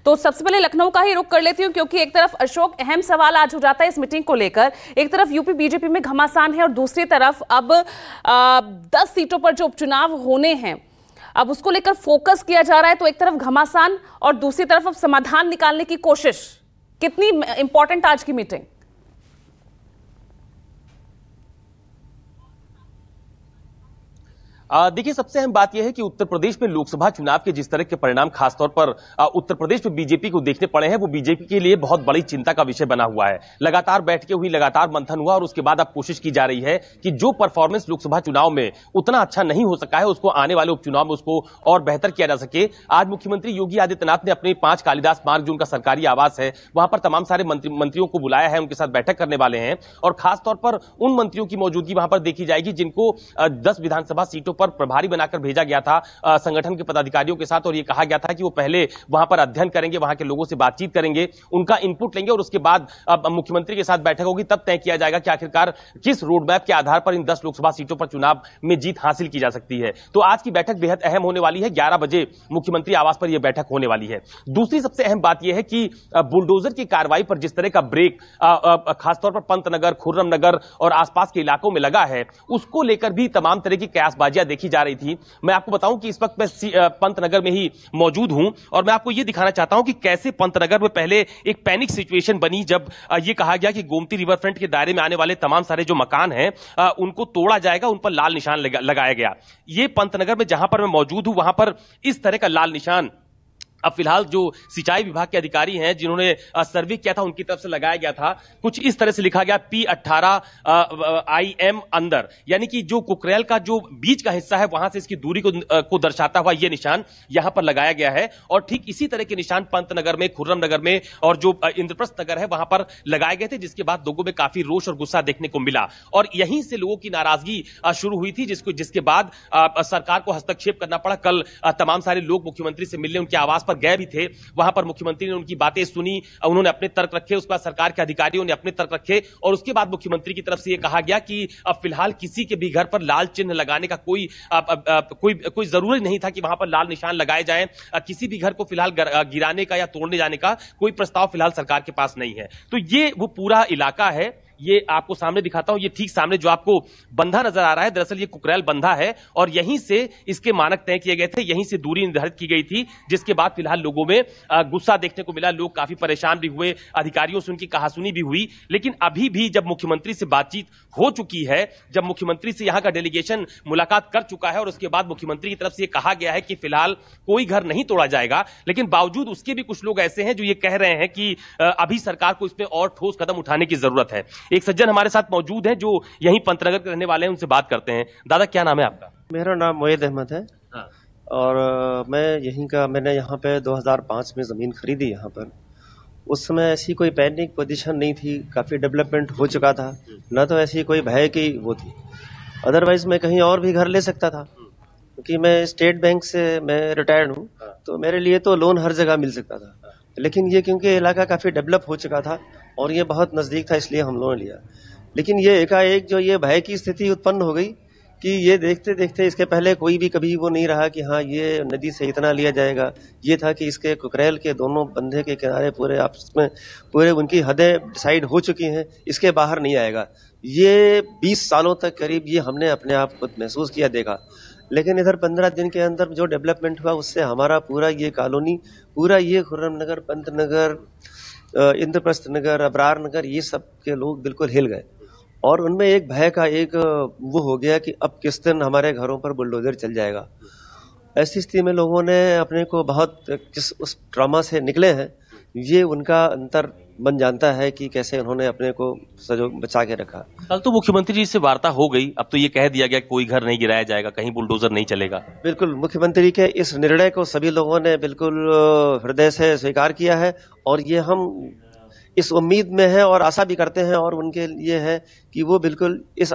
तो सबसे पहले लखनऊ का ही रुख कर लेती हूँ, क्योंकि एक तरफ अशोक अहम सवाल आज हो जाता है इस मीटिंग को लेकर। एक तरफ यूपी बीजेपी में घमासान है और दूसरी तरफ अब 10 सीटों पर जो उपचुनाव होने हैं अब उसको लेकर फोकस किया जा रहा है। तो एक तरफ घमासान और दूसरी तरफ अब समाधान निकालने की कोशिश। कितनी इंपॉर्टेंट आज की मीटिंग? देखिए, सबसे अहम बात यह है कि उत्तर प्रदेश में लोकसभा चुनाव के जिस तरह के परिणाम खासतौर पर उत्तर प्रदेश में बीजेपी को देखने पड़े हैं, वो बीजेपी के लिए बहुत बड़ी चिंता का विषय बना हुआ है। लगातार बैठकें हुई, लगातार मंथन हुआ और उसके बाद अब कोशिश की जा रही है कि जो परफॉर्मेंस लोकसभा चुनाव में उतना अच्छा नहीं हो सका है, उसको आने वाले उपचुनाव में उसको और बेहतर किया जा सके। आज मुख्यमंत्री योगी आदित्यनाथ ने अपने 5 कालिदास मार्ग, जो उनका सरकारी आवास है, वहां पर तमाम सारे मंत्रियों को बुलाया है, उनके साथ बैठक करने वाले हैं और खासतौर पर उन मंत्रियों की मौजूदगी वहां पर देखी जाएगी जिनको 10 विधानसभा सीटों पर प्रभारी बनाकर भेजा गया था संगठन के पदाधिकारियों के साथ। और यह कहा गया था कि वो पहले वहां पर अध्ययन करेंगे, वहां के लोगों से बातचीत करेंगे, उनका इनपुट लेंगे और उसके बाद मुख्यमंत्री के साथ बैठक होगी। तब तय किया जाएगा कि आखिरकार किस रोड मैप के आधार पर इन 10 लोकसभा सीटों पर चुनाव में जीत हासिल की जा सकती है। तो आज की बैठक बेहद अहम होने वाली है। 11 बजे मुख्यमंत्री आवास पर यह बैठक होने वाली है। दूसरी सबसे अहम बात यह है कि बुलडोजर की कार्रवाई पर जिस तरह का ब्रेक खासतौर पर पंतनगर, खुर्रम नगर और आसपास के इलाकों में लगा है, उसको लेकर भी तमाम तरह की कयासबाजियां देखी जा रही थी। मैं आपको बताऊं कि इस वक्त मैं पंतनगर में ही मौजूद हूं और मैं आपको यह दिखाना चाहता हूं कि कैसे पंतनगर में पहले एक पैनिक सिचुएशन बनी जब यह कहा गया कि गोमती रिवर फ्रंट के दायरे में आने वाले तमाम सारे जो मकान हैं उनको तोड़ा जाएगा, उन पर लाल निशान लगाया गया। यह पंतनगर में जहां पर मैं मौजूद हूं वहां पर इस तरह का लाल निशान अब फिलहाल जो सिंचाई विभाग के अधिकारी हैं जिन्होंने सर्वे किया था उनकी तरफ से लगाया गया था। कुछ इस तरह से लिखा गया P18 IM अंदर, यानी कि जो कुकरेल का जो बीच का हिस्सा है वहां से इसकी दूरी को दर्शाता हुआ यह निशान यहां पर लगाया गया है। और ठीक इसी तरह के निशान पंतनगर में, खुर्रम नगर में और जो इंद्रप्रस्थ नगर है वहां पर लगाए गए थे, जिसके बाद लोगों में काफी रोष और गुस्सा देखने को मिला और यहीं से लोगों की नाराजगी शुरू हुई थी, जिसके बाद सरकार को हस्तक्षेप करना पड़ा। कल तमाम सारे लोग मुख्यमंत्री से मिलने उनके आवास पर गए भी थे। वहां पर मुख्यमंत्री ने उनकी बातें सुनी, उन्होंने अपने तर्क रखे, उसके बाद सरकार के अधिकारियों ने अपने तर्क रखे और उसके बाद मुख्यमंत्री की तरफ से यह कहा गया कि अब फिलहाल किसी के भी घर पर लाल चिन्ह लगाने का कोई जरूरी नहीं था कि वहां पर लाल निशान लगाए जाएं। किसी भी घर को फिलहाल गिराने का या तोड़ने जाने का कोई प्रस्ताव फिलहाल सरकार के पास नहीं है। तो ये वो पूरा इलाका है, ये आपको सामने दिखाता हूं। ये ठीक सामने जो आपको बंधा नजर आ रहा है, दरअसल ये कुकरेल बंधा है और यहीं से इसके मानक तय किए गए थे, यहीं से दूरी निर्धारित की गई थी, जिसके बाद फिलहाल लोगों में गुस्सा देखने को मिला। लोग काफी परेशान भी हुए, अधिकारियों से उनकी कहासुनी भी हुई। लेकिन अभी भी जब मुख्यमंत्री से बातचीत हो चुकी है, जब मुख्यमंत्री से यहां का डेलीगेशन मुलाकात कर चुका है और उसके बाद मुख्यमंत्री की तरफ से यह कहा गया है कि फिलहाल कोई घर नहीं तोड़ा जाएगा, लेकिन बावजूद उसके भी कुछ लोग ऐसे हैं जो ये कह रहे हैं कि अभी सरकार को इसमें और ठोस कदम उठाने की जरूरत है। एक सज्जन हमारे साथ मौजूद हैं जो यहीं पंतनगर के रहने वाले हैं, उनसे बात करते हैं। दादा, क्या नाम है आपका? मेरा नाम मोहिद अहमद है। हाँ। और मैं यहीं का, मैंने यहाँ पे 2005 में ज़मीन खरीदी यहाँ पर। उस समय ऐसी कोई पैनिक पोजीशन नहीं थी, काफ़ी डेवलपमेंट हो चुका था, न तो ऐसी कोई भय की वो थी। अदरवाइज मैं कहीं और भी घर ले सकता था, क्योंकि मैं स्टेट बैंक से मैं रिटायर्ड हूँ, तो मेरे लिए तो लोन हर जगह मिल सकता था। लेकिन ये क्योंकि इलाका काफ़ी डेवलप हो चुका था और ये बहुत नज़दीक था, इसलिए हम लोगों ने लिया। लेकिन ये एकाएक जो ये भय की स्थिति उत्पन्न हो गई कि ये देखते देखते, इसके पहले कोई भी कभी वो नहीं रहा कि हाँ ये नदी से इतना लिया जाएगा। ये था कि इसके कुकरेल के दोनों बंधे के किनारे पूरे आपस में पूरे उनकी हदें डिसाइड हो चुकी हैं, इसके बाहर नहीं आएगा। ये 20 सालों तक करीब ये हमने अपने आप खुद महसूस किया, देखा। लेकिन इधर 15 दिन के अंदर जो डेवलपमेंट हुआ उससे हमारा पूरा ये कॉलोनी, पूरा ये खुर्रम नगर, पंतनगर, इंद्रप्रस्थ नगर, अबरार नगर, ये सब के लोग बिल्कुल हिल गए और उनमें एक भय का एक वो हो गया कि अब किस दिन हमारे घरों पर बुलडोजर चल जाएगा। ऐसी स्थिति में लोगों ने अपने को बहुत किस उस ट्रॉमा से निकले हैं, ये उनका अंतर बन जानता है कि कैसे उन्होंने अपने को बचा के रखा। कल तो मुख्यमंत्री जी से वार्ता हो गई, अब तो ये कह दिया गया कि कोई घर नहीं गिराया जाएगा, कहीं बुलडोजर नहीं चलेगा। बिल्कुल, मुख्यमंत्री के इस निर्णय को सभी लोगों ने बिल्कुल हृदय से स्वीकार किया है और ये हम इस उम्मीद में है और आशा भी करते हैं और उनके लिए है कि वो बिल्कुल इस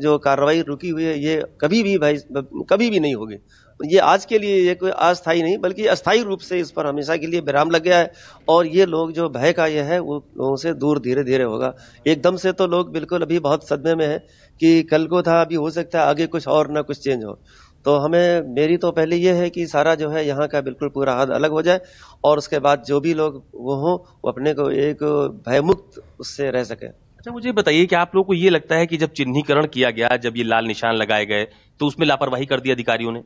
जो कार्रवाई रुकी हुई है ये कभी भी नहीं होगी। ये आज के लिए ये कोई अस्थायी नहीं बल्कि अस्थायी रूप से इस पर हमेशा के लिए विराम लग गया है और ये लोग जो भय का ये है वो लोगों से दूर धीरे धीरे होगा। एकदम से तो लोग बिल्कुल अभी बहुत सदमे में है कि कल को था, अभी हो सकता है आगे कुछ और ना कुछ चेंज हो। तो हमें, मेरी तो पहले ये है कि सारा जो है यहाँ का बिल्कुल पूरा हाथ अलग हो जाए और उसके बाद जो भी लोग वो हों वो अपने को एक भयमुक्त उससे रह सके। अच्छा, मुझे बताइए कि आप लोगों को ये लगता है कि जब चिन्हीकरण किया गया, जब ये लाल निशान लगाए गए, तो उसमें लापरवाही कर दी अधिकारियों ने?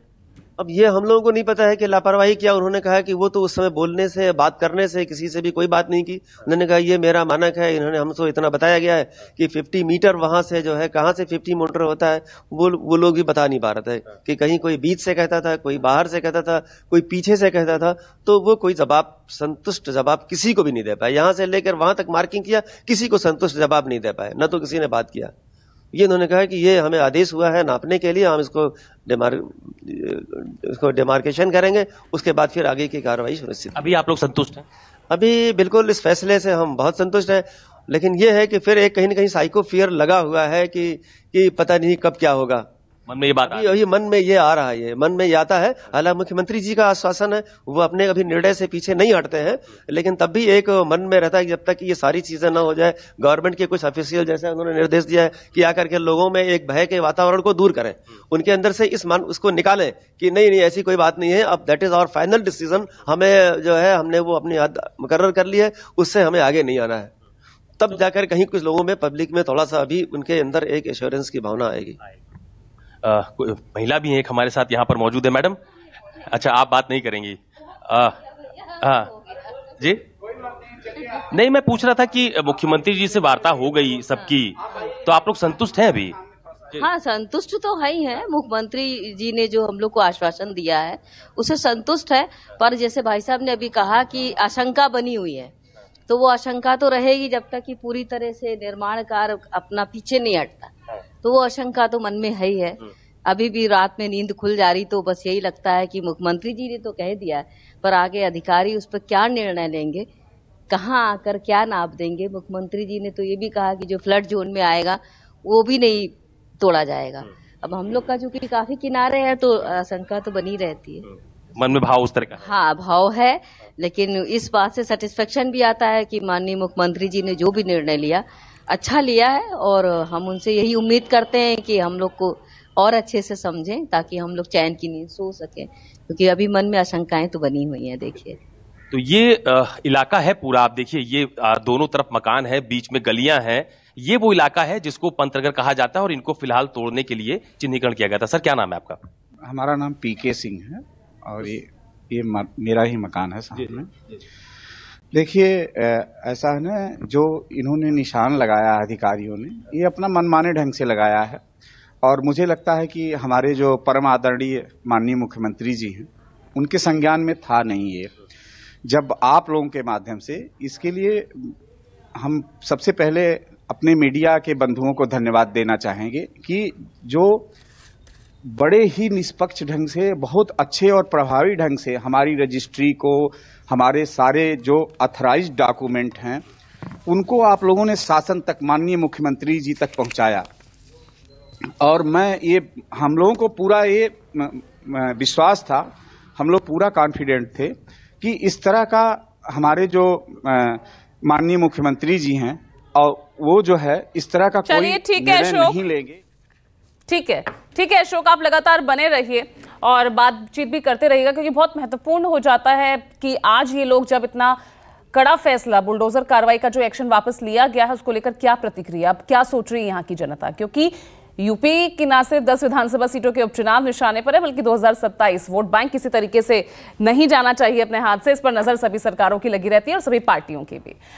अब ये हम लोगों को नहीं पता है कि लापरवाही किया। उन्होंने कहा कि वो तो उस समय बोलने से, बात करने से किसी से भी कोई बात नहीं की। उन्होंने कहा ये मेरा मानक है, इन्होंने हमको इतना बताया गया है कि 50 मीटर वहां से जो है, कहां से 50 मीटर होता है वो लोग भी बता नहीं पा रहे थे कि कहीं कोई बीच से कहता था, कोई बाहर से कहता था, कोई पीछे से कहता था। तो वो कोई जवाब, संतुष्ट जवाब किसी को भी नहीं दे पाए। यहां से लेकर वहां तक मार्किंग किया, किसी को संतुष्ट जवाब नहीं दे पाए, न तो किसी ने बात किया। ये उन्होंने कहा कि ये हमें आदेश हुआ है नापने के लिए, हम इसको डिमार्केशन करेंगे, उसके बाद फिर आगे की कार्रवाई सुनिश्चित। अभी आप लोग संतुष्ट हैं? अभी बिल्कुल इस फैसले से हम बहुत संतुष्ट हैं, लेकिन ये है कि फिर एक कहीं न कहीं साइको फियर लगा हुआ है कि पता नहीं कब क्या होगा। मन में ये बात यही मन में ये आ रहा है, ये मन में ये आता है। हालांकि मुख्यमंत्री जी का आश्वासन है, वो अपने अभी निर्णय से पीछे नहीं हटते हैं, लेकिन तब भी एक मन में रहता है कि जब तक ये सारी चीजें ना हो जाए, गवर्नमेंट के कुछ ऑफिशियल जैसे उन्होंने निर्देश दिया है कि आकर के लोगों में एक भय के वातावरण को दूर करें, उनके अंदर से उसको निकालें कि नहीं ऐसी कोई बात नहीं है, अब that is our final decision, हमें जो है हमने वो अपनी हद मुकर्रर कर ली है, उससे हमें आगे नहीं आना है। तब जाकर कहीं कुछ लोगों में, पब्लिक में थोड़ा सा अभी उनके अंदर एक एश्योरेंस की भावना आएगी। महिला भी हैं एक हमारे साथ यहाँ पर मौजूद है। मैडम, अच्छा आप बात नहीं करेंगी? जी नहीं, मैं पूछ रहा था कि मुख्यमंत्री जी से वार्ता हो गई सबकी, तो आप लोग संतुष्ट हैं अभी? हाँ, संतुष्ट तो है ही है। मुख्यमंत्री जी ने जो हम लोग को आश्वासन दिया है उससे संतुष्ट है, पर जैसे भाई साहब ने अभी कहा कि आशंका बनी हुई है, तो वो आशंका तो रहेगी जब तक कि पूरी तरह से निर्माण कार्य अपना पीछे नहीं हटता, तो वो आशंका तो मन में है ही है। अभी भी रात में नींद खुल जा रही, तो बस यही लगता है कि मुख्यमंत्री जी ने तो कह दिया है, पर आगे अधिकारी उस पर क्या निर्णय लेंगे, कहाँ आकर क्या नाप देंगे। मुख्यमंत्री जी ने तो ये भी कहा कि जो फ्लड जोन में आएगा वो भी नहीं तोड़ा जाएगा। अब हम लोग का चूंकि काफी किनारे है, तो आशंका तो बनी रहती है, मन में भाव उस तरह का। हाँ, भाव है, लेकिन इस बात से सेटिस्फेक्शन भी आता है कि माननीय मुख्यमंत्री जी ने जो भी निर्णय लिया अच्छा लिया है, और हम उनसे यही उम्मीद करते हैं कि हम लोग को और अच्छे से समझें ताकि हम लोग चैन की नींद सो सकें, क्योंकि अभी मन में आशंकाएं तो बनी हुई हैं। देखिए, तो ये इलाका है पूरा, आप देखिए ये दोनों तरफ मकान है, बीच में गलियां हैं, ये वो इलाका है जिसको पंतनगर कहा जाता है और इनको फिलहाल तोड़ने के लिए चिन्हीकरण किया गया था। सर, क्या नाम है आपका? हमारा नाम पीके सिंह है और ये मेरा ही मकान है सामने। देखिए, ऐसा है ना, जो इन्होंने निशान लगाया अधिकारियों ने, ये अपना मनमाने ढंग से लगाया है, और मुझे लगता है कि हमारे जो परम आदरणीय माननीय मुख्यमंत्री जी हैं, उनके संज्ञान में था नहीं ये। जब आप लोगों के माध्यम से, इसके लिए हम सबसे पहले अपने मीडिया के बंधुओं को धन्यवाद देना चाहेंगे कि जो बड़े ही निष्पक्ष ढंग से, बहुत अच्छे और प्रभावी ढंग से हमारी रजिस्ट्री को, हमारे सारे जो अथराइज्ड डॉक्यूमेंट हैं, उनको आप लोगों ने शासन तक, माननीय मुख्यमंत्री जी तक पहुंचाया। और हम लोगों को पूरा ये विश्वास था, हम लोग पूरा कॉन्फिडेंट थे कि इस तरह का हमारे जो माननीय मुख्यमंत्री जी हैं, और वो जो है इस तरह का कोई निर्णय नहीं लेंगे। ठीक है अशोक, आप लगातार बने रहिए और बातचीत भी करते रहिएगा, क्योंकि बहुत महत्वपूर्ण हो जाता है कि आज ये लोग जब इतना कड़ा फैसला, बुलडोजर कार्रवाई का जो एक्शन वापस लिया गया है, उसको लेकर क्या प्रतिक्रिया, अब क्या सोच रही है यहाँ की जनता, क्योंकि यूपी की ना सिर्फ 10 विधानसभा सीटों के उपचुनाव निशाने पर है, बल्कि 2027 वोट बैंक किसी तरीके से नहीं जाना चाहिए अपने हाथ से। इस पर नजर सभी सरकारों की लगी रहती है और सभी पार्टियों की भी।